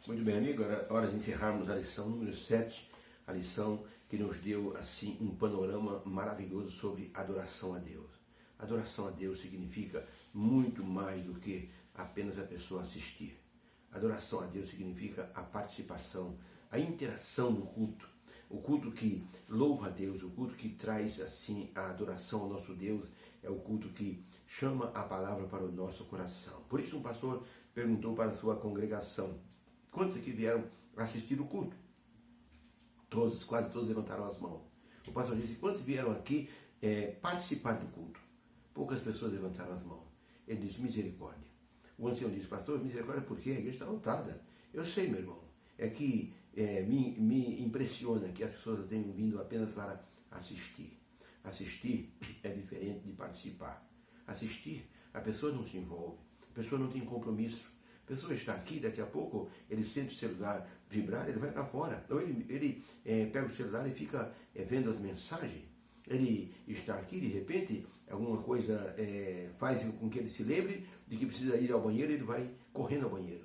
Muito bem, amigo, agora é hora de encerrarmos a lição número 7, a lição que nos deu assim um panorama maravilhoso sobre adoração a Deus. Adoração a Deus significa muito mais do que apenas a pessoa assistir. Adoração a Deus significa a participação, a interação no culto. O culto que louva a Deus, o culto que traz assim a adoração ao nosso Deus, é o culto que chama a palavra para o nosso coração. Por isso um pastor perguntou para a sua congregação: quantos aqui vieram assistir o culto? Todos, quase todos levantaram as mãos. O pastor disse: quantos vieram aqui participar do culto? Poucas pessoas levantaram as mãos. Ele disse: misericórdia. O ancião disse: pastor, misericórdia por quê? A igreja está lotada. Eu sei, meu irmão. É que me impressiona que as pessoas tenham vindo apenas para assistir. Assistir é diferente de participar. Assistir, a pessoa não se envolve, a pessoa não tem compromisso. A pessoa está aqui, daqui a pouco ele sente o celular vibrar, ele vai para fora. Ou ele pega o celular e fica vendo as mensagens. Ele está aqui, de repente, alguma coisa faz com que ele se lembre de que precisa ir ao banheiro, ele vai correndo ao banheiro.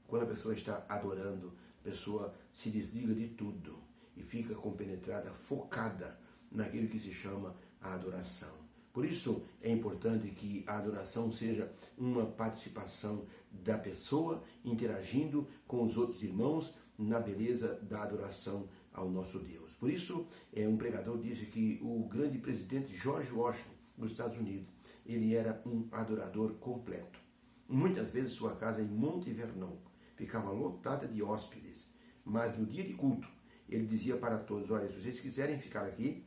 Quando a pessoa está adorando, a pessoa se desliga de tudo e fica compenetrada, focada naquilo que se chama a adoração. Por isso é importante que a adoração seja uma participação da pessoa interagindo com os outros irmãos na beleza da adoração ao nosso Deus. Por isso, um pregador disse que o grande presidente George Washington, dos Estados Unidos, ele era um adorador completo. Muitas vezes sua casa em Monte Vernon ficava lotada de hóspedes, mas no dia de culto ele dizia para todos: olha, se vocês quiserem ficar aqui,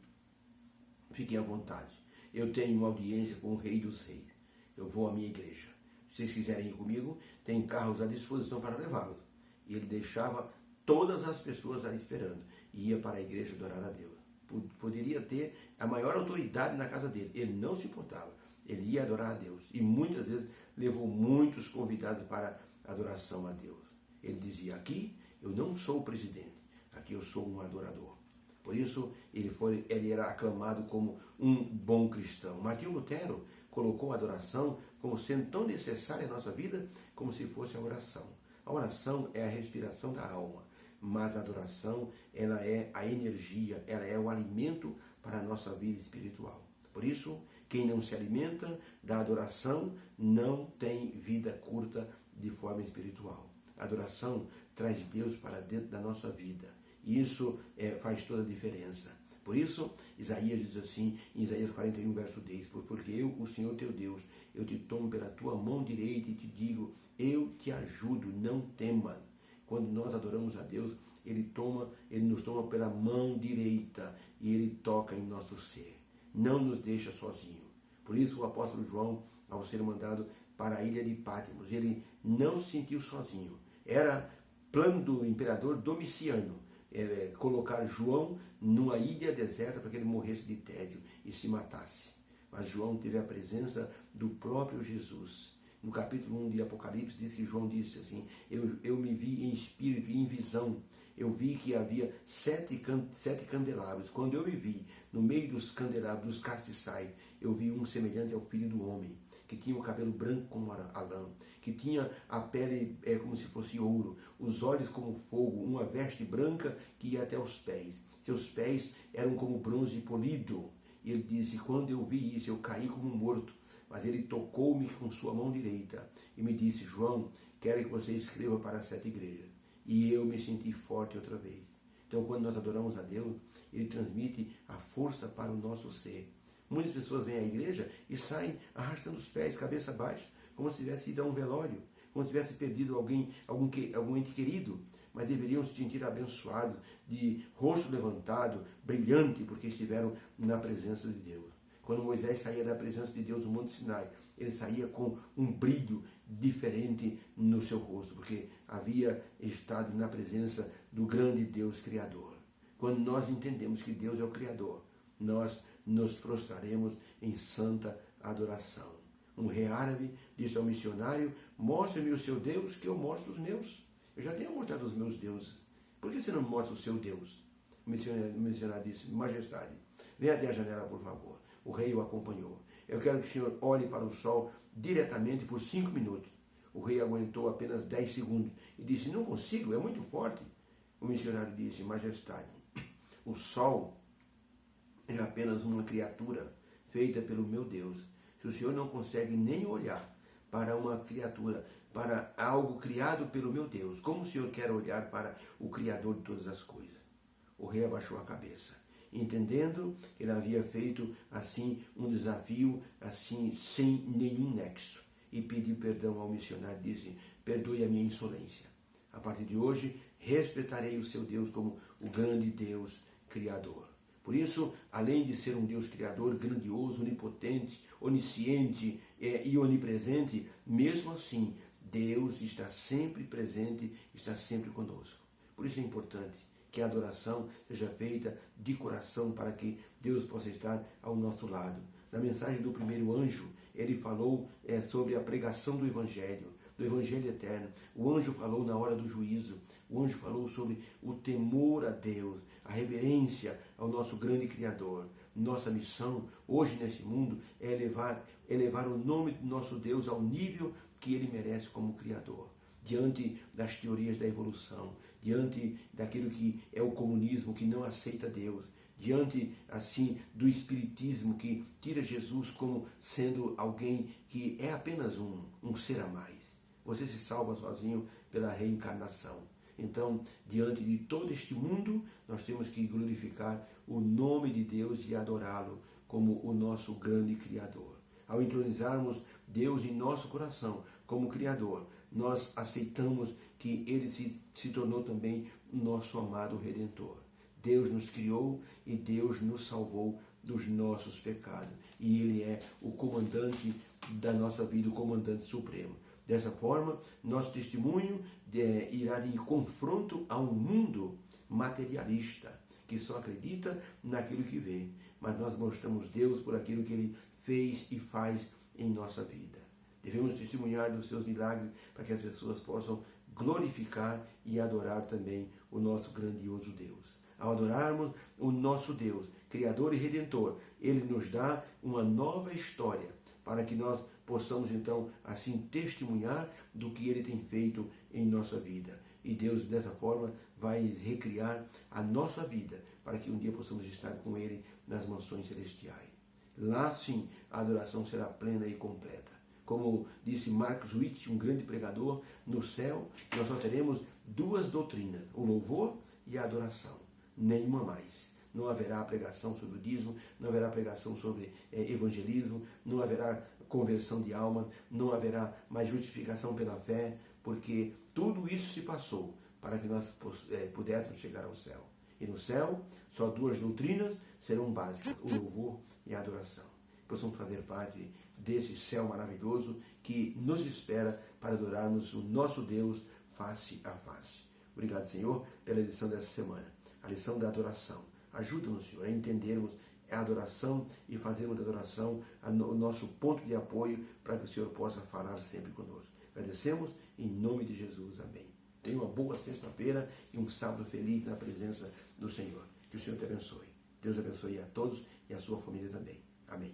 fiquem à vontade. Eu tenho uma audiência com o Rei dos Reis. Eu vou à minha igreja. Se vocês quiserem ir comigo, tem carros à disposição para levá-los. E ele deixava todas as pessoas ali esperando. E ia para a igreja adorar a Deus. Poderia ter a maior autoridade na casa dele. Ele não se importava. Ele ia adorar a Deus. E muitas vezes levou muitos convidados para adoração a Deus. Ele dizia: aqui eu não sou o presidente. Aqui eu sou um adorador. Por isso, ele era aclamado como um bom cristão. Martinho Lutero colocou a adoração como sendo tão necessária à nossa vida como se fosse a oração. A oração é a respiração da alma, mas a adoração ela é a energia, ela é o alimento para a nossa vida espiritual. Por isso, quem não se alimenta da adoração não tem vida curta de forma espiritual. A adoração traz Deus para dentro da nossa vida. E isso faz toda a diferença. Por isso, Isaías diz assim, em Isaías 41, verso 10, porque eu, o Senhor teu Deus, eu te tomo pela tua mão direita e te digo: eu te ajudo, não temas. Quando nós adoramos a Deus, Ele nos toma pela mão direita e Ele toca em nosso ser. Não nos deixa sozinho. Por isso o apóstolo João, ao ser mandado para a ilha de Patmos, ele não se sentiu sozinho. Era plano do imperador Domiciano colocar João numa ilha deserta para que ele morresse de tédio e se matasse. Mas João teve a presença do próprio Jesus. No capítulo 1 de Apocalipse diz que João disse assim: eu me vi em espírito e em visão. Eu vi que havia sete candelabros. Quando eu me vi no meio dos candelabros, dos castiçais, eu vi um semelhante ao Filho do Homem, que tinha o cabelo branco como a lã, que tinha a pele como se fosse ouro, os olhos como fogo, uma veste branca que ia até os pés. Seus pés eram como bronze polido. E ele disse: quando eu vi isso, eu caí como morto. Mas ele tocou-me com sua mão direita e me disse: João, quero que você escreva para as 7 igrejas. E eu me senti forte outra vez. Então, quando nós adoramos a Deus, Ele transmite a força para o nosso ser. Muitas pessoas vêm à igreja e saem arrastando os pés, cabeça baixa, como se tivesse ido a um velório, como se tivesse perdido algum ente querido, mas deveriam se sentir abençoados, de rosto levantado, brilhante, porque estiveram na presença de Deus. Quando Moisés saía da presença de Deus no Monte Sinai, ele saía com um brilho diferente no seu rosto, porque havia estado na presença do grande Deus Criador. Quando nós entendemos que Deus é o Criador, nós nos prostraremos em santa adoração. Um rei árabe disse ao missionário: mostre-me o seu Deus, que eu mostro os meus. Eu já tenho mostrado os meus deuses. Por que você não mostra o seu Deus? O missionário disse: majestade, venha até a janela, por favor. O rei o acompanhou. Eu quero que o senhor olhe para o sol diretamente por 5 minutos. O rei aguentou apenas 10 segundos e disse: não consigo, é muito forte. O missionário disse: majestade, o sol é apenas uma criatura feita pelo meu Deus. Se o senhor não consegue nem olhar para uma criatura, para algo criado pelo meu Deus, como o senhor quer olhar para o Criador de todas as coisas? O rei abaixou a cabeça, entendendo que ele havia feito assim um desafio, assim, sem nenhum nexo, e pediu perdão ao missionário, disse: perdoe a minha insolência. A partir de hoje, respeitarei o seu Deus como o grande Deus Criador. Por isso, além de ser um Deus Criador grandioso, onipotente, onisciente e onipresente, mesmo assim, Deus está sempre presente, está sempre conosco. Por isso é importante que a adoração seja feita de coração para que Deus possa estar ao nosso lado. Na mensagem do primeiro anjo, ele falou sobre a pregação do Evangelho eterno. O anjo falou na hora do juízo. O anjo falou sobre o temor a Deus, a reverência ao nosso grande Criador. Nossa missão hoje nesse mundo é elevar o nome do nosso Deus ao nível que ele merece como Criador. Diante das teorias da evolução, diante daquilo que é o comunismo, que não aceita Deus, diante, assim, do espiritismo, que tira Jesus como sendo alguém que é apenas um ser a mais. Você se salva sozinho pela reencarnação. Então, diante de todo este mundo, nós temos que glorificar o nome de Deus e adorá-lo como o nosso grande Criador. Ao entronizarmos Deus em nosso coração como Criador, nós aceitamos que ele se tornou também o nosso amado Redentor. Deus nos criou e Deus nos salvou dos nossos pecados. E ele é o comandante da nossa vida, o comandante supremo. Dessa forma, nosso testemunho irá em confronto a um mundo materialista, que só acredita naquilo que vê. Mas nós mostramos Deus por aquilo que ele fez e faz em nossa vida. Devemos testemunhar dos seus milagres para que as pessoas possam glorificar e adorar também o nosso grandioso Deus. Ao adorarmos o nosso Deus, Criador e Redentor, ele nos dá uma nova história para que nós possamos então assim testemunhar do que ele tem feito em nossa vida. E Deus dessa forma vai recriar a nossa vida para que um dia possamos estar com ele nas mansões celestiais. Lá sim a adoração será plena e completa. Como disse Marcos Witt, um grande pregador, no céu nós só teremos duas doutrinas, o louvor e a adoração, nenhuma mais. Não haverá pregação sobre o dízimo, não haverá pregação sobre evangelismo, não haverá conversão de almas, não haverá mais justificação pela fé, porque tudo isso se passou para que nós pudéssemos chegar ao céu. E no céu, só duas doutrinas serão básicas, o louvor e a adoração. Possamos fazer parte desse céu maravilhoso que nos espera para adorarmos o nosso Deus face a face. Obrigado, Senhor, pela lição dessa semana, a lição da adoração. Ajuda-nos, Senhor, a entendermos a adoração e fazermos da adoração o nosso ponto de apoio para que o Senhor possa falar sempre conosco. Agradecemos em nome de Jesus. Amém. Tenha uma boa sexta-feira e um sábado feliz na presença do Senhor. Que o Senhor te abençoe. Deus abençoe a todos e a sua família também. Amém.